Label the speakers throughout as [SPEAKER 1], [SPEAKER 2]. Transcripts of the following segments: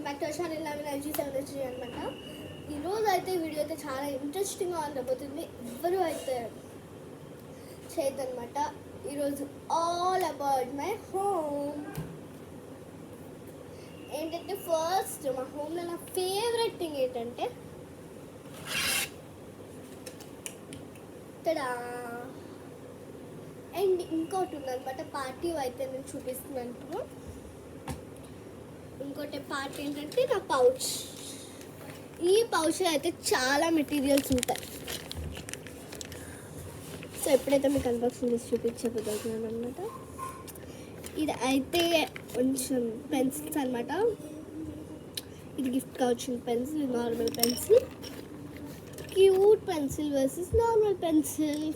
[SPEAKER 1] Back to channel LG73 అనమాట. ఈరోజు అయితే వీడియో అయితే చాలా ఇంట్రెస్టింగ్గా ఉండబోతుంది. ఎవ్వరూ అయితే చేయదనమాట. ఈరోజు ఆల్ అబౌట్ మై హోమ్. ఏంటంటే ఫస్ట్ మా హోమ్లో నా ఫేవరెట్ థింగ్ ఏంటంటే ఇక్కడ అండ్ ఇంకోటి ఉందనమాట. పార్టీ అయితే నేను చూపిస్తున్నాను. ఇంకోటి పార్ట్ ఏంటంటే నా పౌచ్. ఈ పౌచ్లో అయితే చాలా మెటీరియల్స్ ఉంటాయి. సో ఎప్పుడైతే మీకు అన్బాక్సింగ్ చేసి చూపించబోతున్నాను అనమాట. ఇది అయితే కొంచెం పెన్సిల్స్ అనమాట. ఇది గిఫ్ట్గా వచ్చిన pencil, normal pencil, cute pencil versus normal pencil.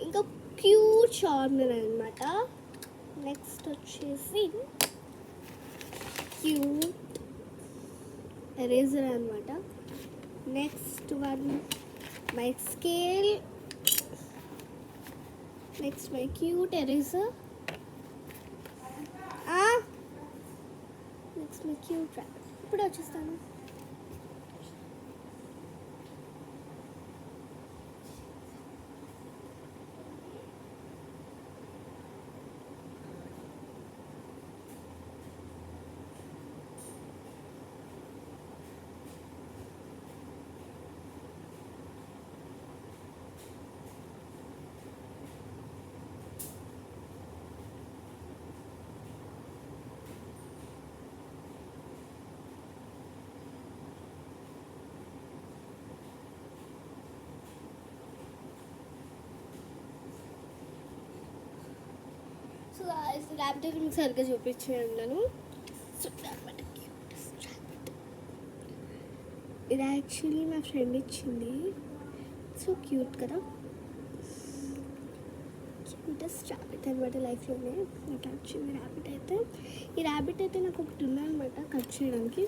[SPEAKER 1] ఇంకా క్యూట్ షార్ప్నర్ అనమాట. నెక్స్ట్ వచ్చేసి క్యూట్ ఎరేజర్ అనమాట. Next one my scale. Next my cute eraser. Next my cute wrap. ఇప్పుడు వచ్చేస్తాను. సో ల్యాప్టాప్ మీకు సరిగ్గా చూపించాను. సో ఇది యాక్చువల్లీ మా ఫ్రెండ్ ఇచ్చింది. సో క్యూట్ కదా. క్యూటెస్ట్ ర్యాబిట్ అనమాట. లైఫ్లోనే నాకు వచ్చింది ర్యాబిట్ అయితే. ఈ ర్యాబిట్ అయితే నాకు ఒకటి ఉందన్నమాట కట్ చేయడానికి.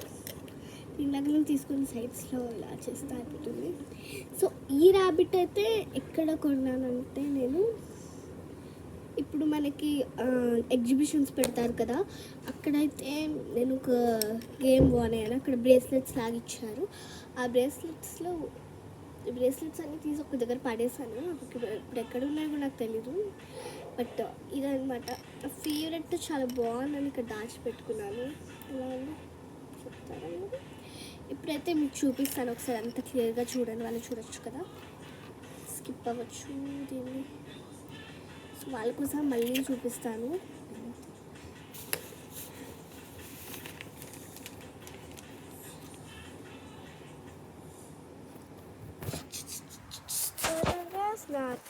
[SPEAKER 1] దీనిలాగా నేను తీసుకుని సైడ్స్లో ఇలా చేస్తే అయిపోతుంది. సో ఈ ర్యాబిట్ అయితే ఎక్కడ కొన్నానంటే, నేను ఇప్పుడు మనకి ఎగ్జిబిషన్స్ పెడతారు కదా, అక్కడైతే నేను ఒక గేమ్ కొన్నాను. అక్కడ బ్రేస్లెట్స్ లాగా ఇచ్చారు. ఆ బ్రేస్లెట్స్ అన్నీ తీసి ఒక దగ్గర పడేసాను. ఇప్పుడు ఎక్కడ ఉన్నాయో కూడా నాకు తెలీదు. బట్ ఇదనమాట నా ఫేవరెట్. చాలా బాగుందని ఇక్కడ దాచిపెట్టుకున్నాను. ఎలా ఉంది చెప్తారా? ఇప్పుడైతే మీకు చూపిస్తాను. ఒకసారి అంత క్లియర్గా చూడండి, వాళ్ళు చూడొచ్చు కదా, స్కిప్ అవ్వచ్చు దీన్ని. సో వాళ్ళ కోసం మళ్ళీ చూపిస్తాను.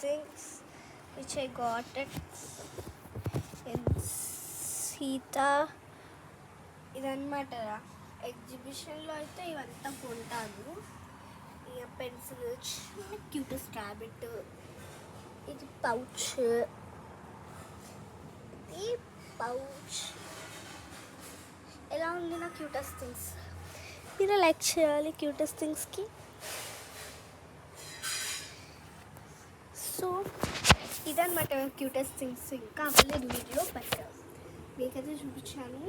[SPEAKER 1] Things which I got it in Sita. ఇదన్నమాట ఎగ్జిబిషన్లో అయితే ఇవంతా కొంటాను. ఇక పెన్సిల్, క్యూటెస్ట్ ర్యాబిట్, ఇది పౌచ్, ఎలా ఉంది నా క్యూటెస్ట్ థింగ్స్? మీరు లైక్ చేయాలి క్యూటెస్ట్ థింగ్స్కి. సో ఇదన్నమాట క్యూటెస్ట్ థింగ్స్. ఇంకా అవ్వలేదు వీడియో, బట్ మీకైతే చూపించాను.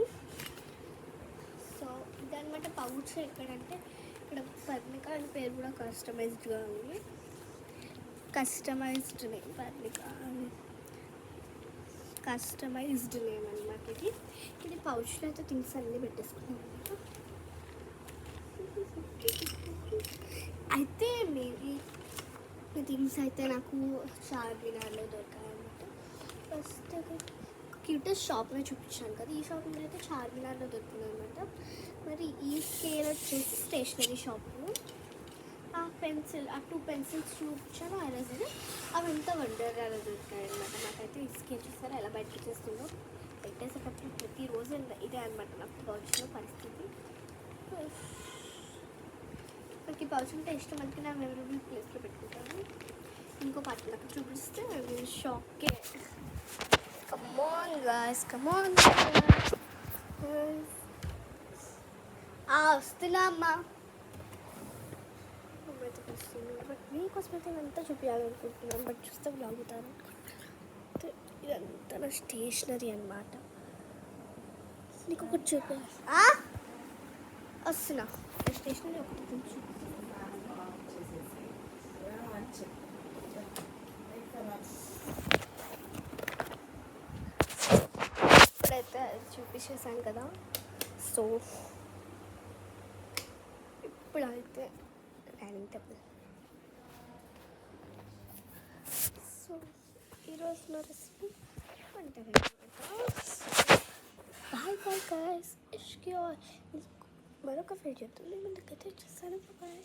[SPEAKER 1] సో ఇదన్నమాట పౌచ్. ఎక్కడంటే ఇక్కడ పర్ణిక అని పేరు కూడా కస్టమైజ్డ్గా ఉంది. కస్టమైజ్డ్ నేమ్ పర్ణిక అని, కస్టమైజ్డ్ నేమ్ అనమాట. ఇది పౌచ్లో అయితే థింగ్స్ అన్నీ పెట్టేసుకున్నాం అనమాట. అయితే మేబీ థింగ్స్ అయితే నాకు చార్మినార్లో దొరికాయి అనమాట. ఫస్ట్ క్యూటెస్ట్ షాప్లో చూపించాను కదా, ఈ షాప్లో అయితే చార్మినార్లో దొరికింది అనమాట. మరి ఈ స్కేల్ వచ్చేసి స్టేషనరీ షాప్లో. ఆ పెన్సిల్, ఆ 2 పెన్సిల్స్ చూపించాను, ఎరేజర్, అవంతా వండర్లా దొరికాయి అనమాట. నాకైతే ఈ స్కేల్ చూస్తారా ఎలా బయటకు చేస్తుందో. పెట్టేసేటప్పుడు ప్రతిరోజు ఇదే అనమాట నాకు పౌచ్లో పరిస్థితి. నాకు ఈ పౌచ్ అంటే ఇష్టం, అందుకే నా మెమరబుల్ ప్లేస్లో పెట్టుకుంటాను. ఇంకో పార్ట్ నాకు చూపిస్తే నేను షాక్కే. కమాన్ గాయ్స్, కమాన్. వస్తున్నా అమ్మా. బట్ మీకోసం అయితే అంతా చూపించాలనుకుంటున్నాను, బట్ చూస్తే బ్లాగుతాను. నా స్టేషనరీ అనమాట. నీకు ఒకటి చూపి వస్తున్నా. స్టేషనరీ ఒకటి కొంచెం ఇప్పుడైతే చూపించేసాను కదా. సో ఇప్పుడైతే డైనింగ్ టేబుల్. సో ఈరోజు నా రెసిపీ అంటారు బాయ్ బాయ్ గైస్. మరొక వీడియోతో ముందుకైతే చూస్తాను. బాయ్.